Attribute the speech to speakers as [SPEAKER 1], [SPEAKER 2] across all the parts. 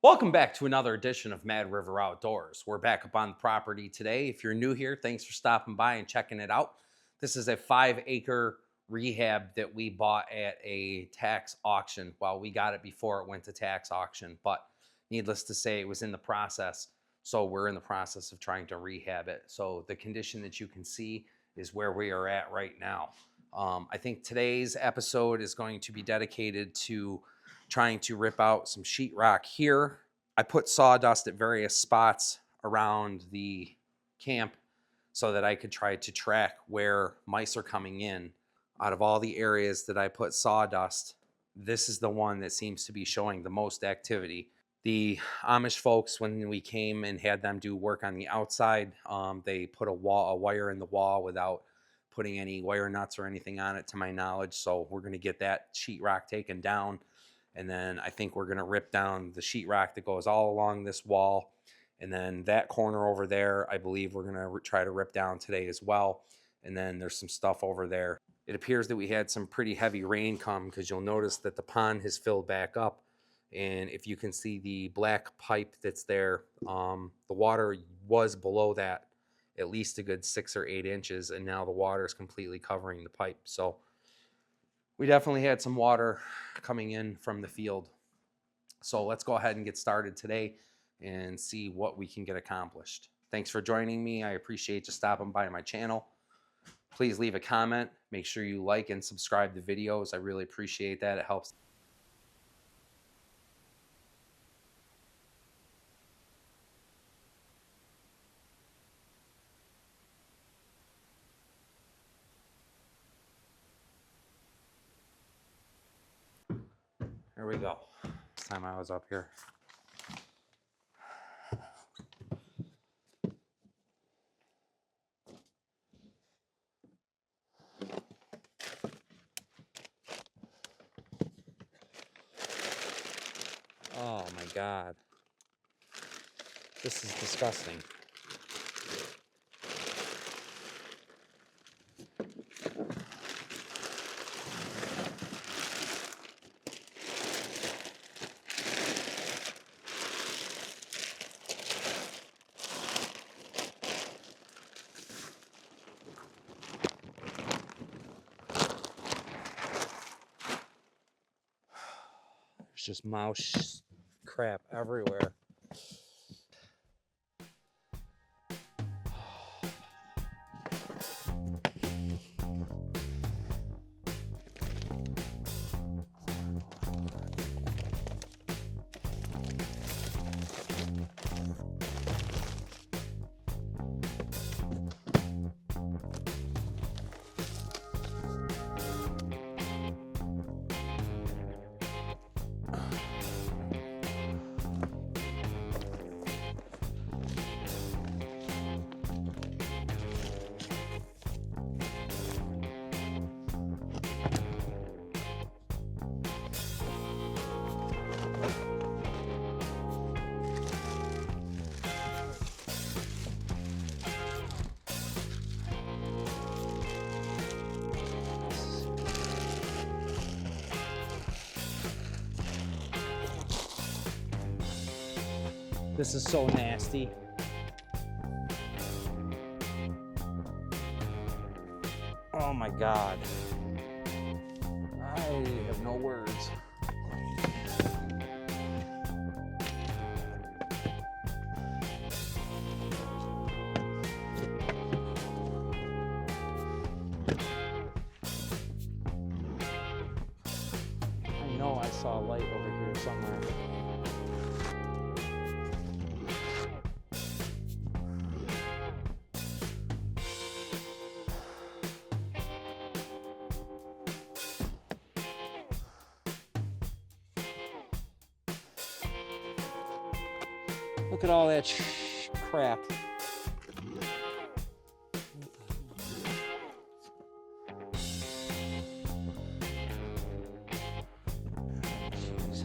[SPEAKER 1] Welcome back to another edition of Mad River Outdoors. We're back up on the property today. If you're new here, thanks for stopping by and checking it out. This is a 5-acre rehab that we bought at a tax auction. Well, we got it before it went to tax auction, but needless to say, it was in the process. So we're in the process of trying to rehab it. So the condition that you can see is where we are at right now. I think today's episode is going to be dedicated to trying to rip out some sheetrock here. I put sawdust at various spots around the camp so that I could try to track where mice are coming in. Out of all the areas that I put sawdust, this is the one that seems to be showing the most activity. The Amish folks, when we came and had them do work on the outside, they put a wire in the wall without putting any wire nuts or anything on it, to my knowledge. So we're going to get that sheetrock taken down. And then I think we're going to rip down the sheetrock that goes all along this wall. And then that corner over there, I believe we're going to try to rip down today as well. And then there's some stuff over there. It appears that we had some pretty heavy rain come, because you'll notice that the pond has filled back up. And if you can see the black pipe that's there, the water was below that at least a good 6 or 8 inches. And now the water is completely covering the pipe. So we definitely had some water coming in from the field. So let's go ahead and get started today and see what we can get accomplished. Thanks for joining me. I appreciate you stopping by my channel. Please leave a comment. Make sure you like and subscribe to videos. I really appreciate that. It helps. Here we go. This time I was up here. Oh my God. This is disgusting. There's just mouse crap everywhere. This is so nasty. Oh my God. I have no words. I know I saw a light over here somewhere. Look at all that crap. Jeez.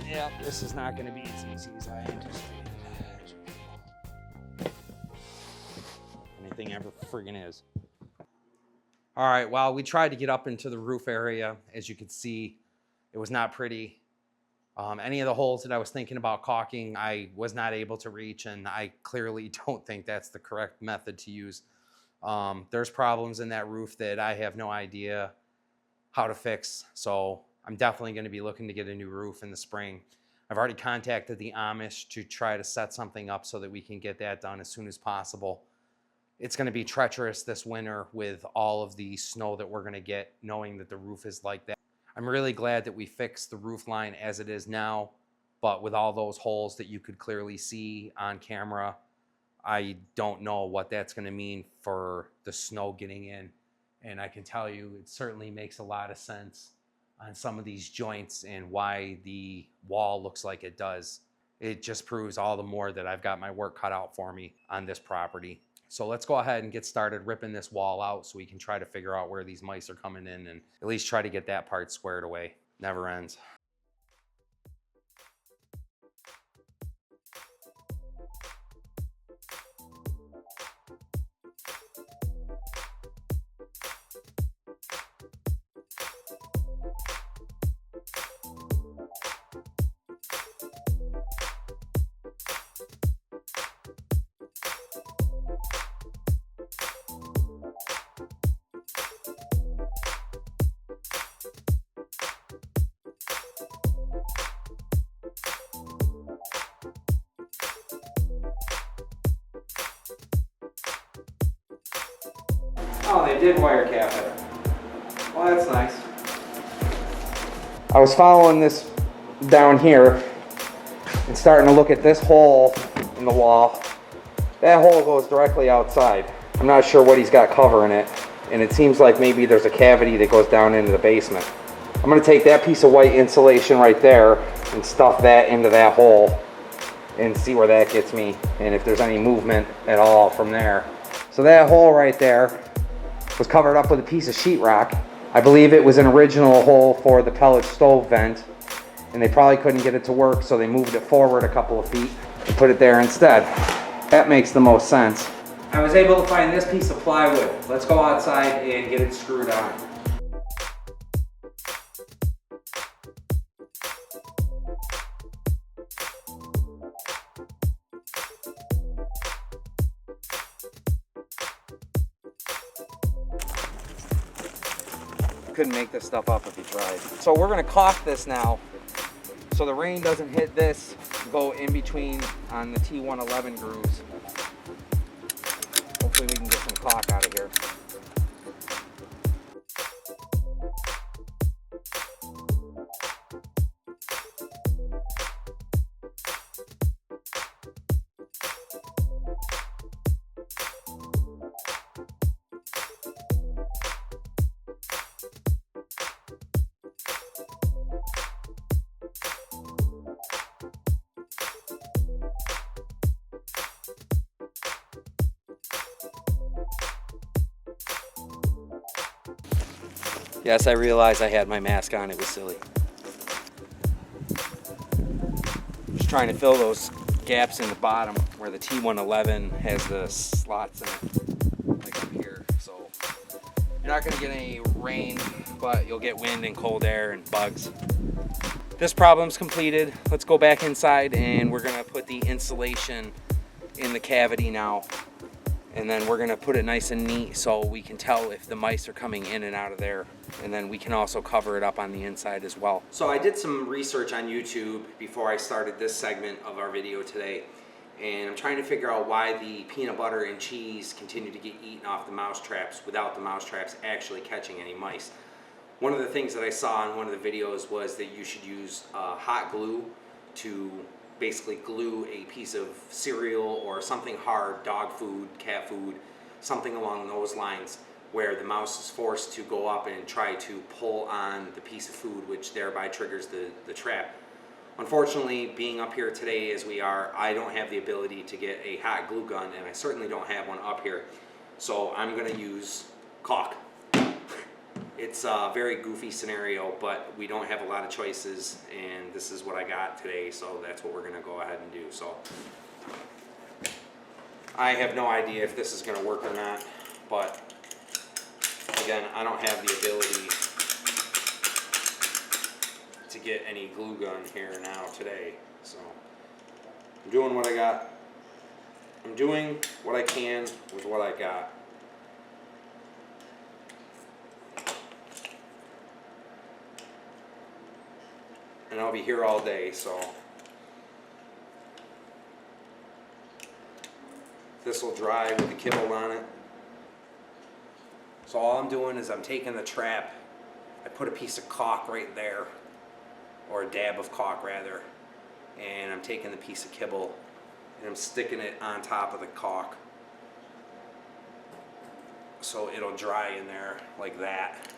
[SPEAKER 1] Yeah, this is not going to be as easy as I anticipated. Anything ever friggin' is. All right, well, we tried to get up into the roof area. As you can see, it was not pretty. Any of the holes that I was thinking about caulking, I was not able to reach, and I clearly don't think that's the correct method to use. There's problems in that roof that I have no idea how to fix, so I'm definitely going to be looking to get a new roof in the spring. I've already contacted the Amish to try to set something up so that we can get that done as soon as possible. It's going to be treacherous this winter with all of the snow that we're going to get, knowing that the roof is like that. I'm really glad that we fixed the roof line as it is now, but with all those holes that you could clearly see on camera, I don't know what that's going to mean for the snow getting in. And I can tell you it certainly makes a lot of sense on some of these joints and why the wall looks like it does. It just proves all the more that I've got my work cut out for me on this property. So let's go ahead and get started ripping this wall out so we can try to figure out where these mice are coming in and at least try to get that part squared away. Never ends. Oh, they did wire cap it. Well, that's nice. I was following this down here and starting to look at this hole in the wall. That hole goes directly outside. I'm not sure what he's got covering it, and it seems like maybe there's a cavity that goes down into the basement. I'm going to take that piece of white insulation right there and stuff that into that hole and see where that gets me and if there's any movement at all from there. So that hole right there was covered up with a piece of sheetrock. I believe it was an original hole for the pellet stove vent, and they probably couldn't get it to work, so they moved it forward a couple of feet and put it there instead. That makes the most sense. I was able to find this piece of plywood. Let's go outside and get it screwed on. Couldn't make this stuff up if you tried. So we're gonna caulk this now so the rain doesn't hit this, go in between on the T111 grooves. Hopefully we can get some caulk out of here. Yes, I realized I had my mask on. It was silly. Just trying to fill those gaps in the bottom where the T111 has the slots in it, like up here. So you're not going to get any rain, but you'll get wind and cold air and bugs. This problem's completed. Let's go back inside and we're going to put the insulation in the cavity now. And then we're gonna put it nice and neat so we can tell if the mice are coming in and out of there. And then we can also cover it up on the inside as well. So I did some research on YouTube before I started this segment of our video today. And I'm trying to figure out why the peanut butter and cheese continue to get eaten off the mouse traps without the mouse traps actually catching any mice. One of the things that I saw in one of the videos was that you should use hot glue to basically glue a piece of cereal or something hard, dog food, cat food, something along those lines, where the mouse is forced to go up and try to pull on the piece of food, which thereby triggers the trap. Unfortunately, being up here today as we are, I don't have the ability to get a hot glue gun, and I certainly don't have one up here. So I'm going to use caulk. It's a very goofy scenario, but we don't have a lot of choices, and this is what I got today, so that's what we're gonna go ahead and do. So I have no idea if this is gonna work or not, but again, I don't have the ability to get any glue gun here now today, so I'm doing what I got. I'm doing what I can with what I got. And I'll be here all day, so this will dry with the kibble on it. So all I'm doing is I'm taking the trap, I put a piece of caulk right there, or a dab of caulk rather, and I'm taking the piece of kibble and I'm sticking it on top of the caulk so it'll dry in there like that.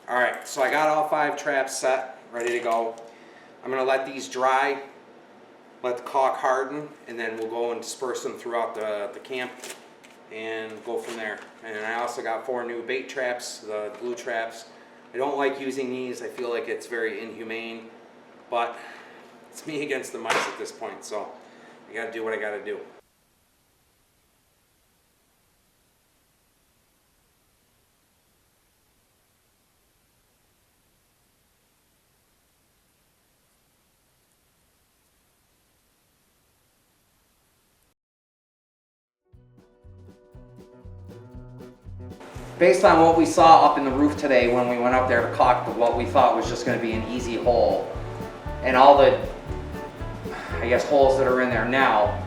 [SPEAKER 1] Alright, so I got all 5 traps set, ready to go. I'm going to let these dry, let the caulk harden, and then we'll go and disperse them throughout the camp and go from there. And I also got 4 new bait traps, the glue traps. I don't like using these, I feel like it's very inhumane, but it's me against the mice at this point, so I gotta do what I gotta do. Based on what we saw up in the roof today when we went up there to caulk what we thought was just going to be an easy hole, and all the, I guess, holes that are in there now,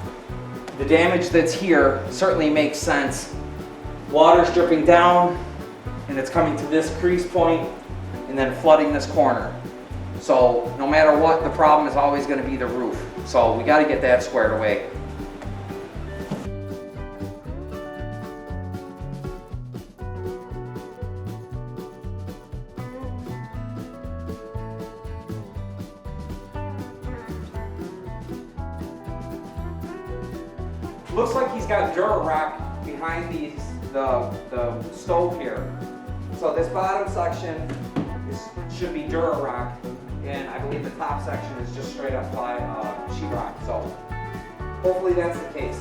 [SPEAKER 1] the damage that's here certainly makes sense. Water's dripping down and it's coming to this crease point and then flooding this corner. So no matter what, the problem is always going to be the roof. So we got to get that squared away. Looks like he's got Durarock behind the stove here. So this bottom section should be Durarock, and I believe the top section is just straight up sheetrock. So hopefully that's the case.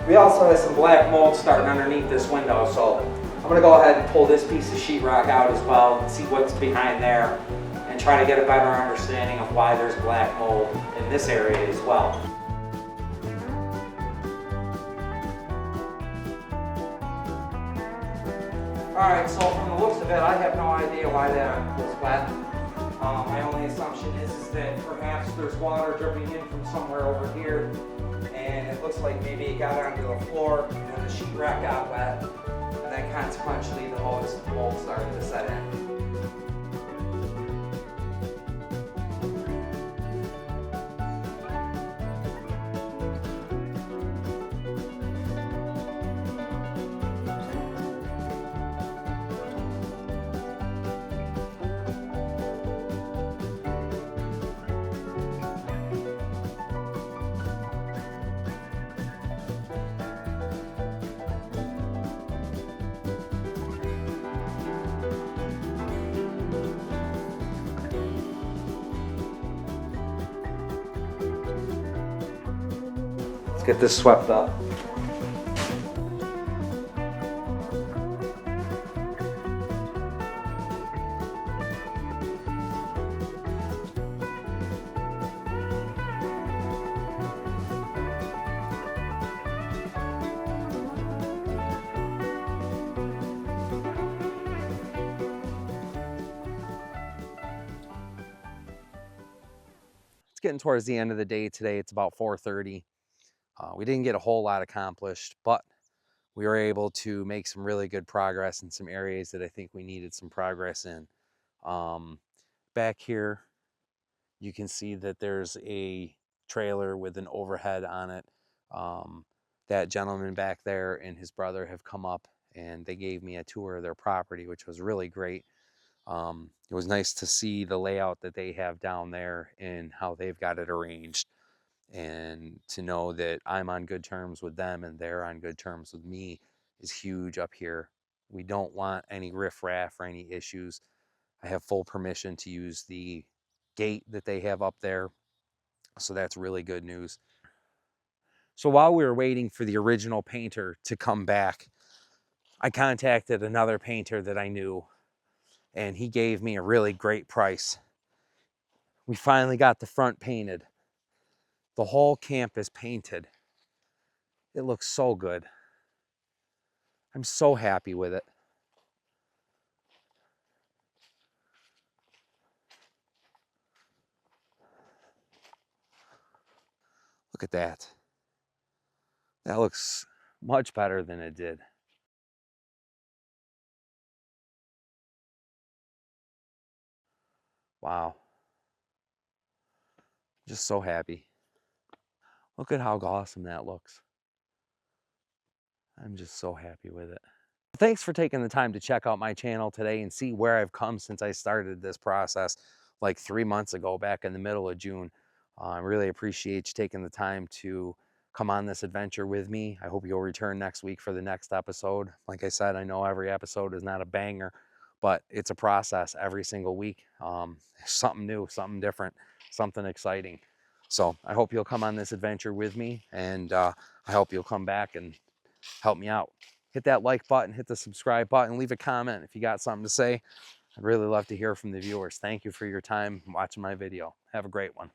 [SPEAKER 1] We also have some black mold starting underneath this window, so I'm going to go ahead and pull this piece of sheetrock out as well and see what's behind there and try to get a better understanding of why there's black mold in this area as well. Alright, so from the looks of it, I have no idea why that was wet. My only assumption is that perhaps there's water dripping in from somewhere over here, and it looks like maybe it got onto the floor and the sheetrock got wet, and then consequently the mold started to set in. Get this swept up. It's getting towards the end of the day today. It's about 4:30. We didn't get a whole lot accomplished, but we were able to make some really good progress in some areas that I think we needed some progress in. Back here, you can see that there's a trailer with an overhead on it. That gentleman back there and his brother have come up and they gave me a tour of their property, which was really great. It was nice to see the layout that they have down there and how they've got it arranged, and to know that I'm on good terms with them and they're on good terms with me is huge up here. We don't want any riffraff or any issues. I have full permission to use the gate that they have up there, so that's really good news. So while we were waiting for the original painter to come back, I contacted another painter that I knew, and he gave me a really great price. We finally got the front painted. The whole camp is painted. It looks so good. I'm so happy with it. Look at that. That looks much better than it did. Wow. Just so happy. Look at how awesome that looks. I'm just so happy with it. Thanks for taking the time to check out my channel today and see where I've come since I started this process like 3 months ago, back in the middle of June. I really appreciate you taking the time to come on this adventure with me. I hope you'll return next week for the next episode. Like I said, I know every episode is not a banger, but it's a process every single week. Something new, something different, something exciting. So I hope you'll come on this adventure with me, and I hope you'll come back and help me out. Hit that like button, hit the subscribe button, leave a comment if you got something to say. I'd really love to hear from the viewers. Thank you for your time watching my video. Have a great one.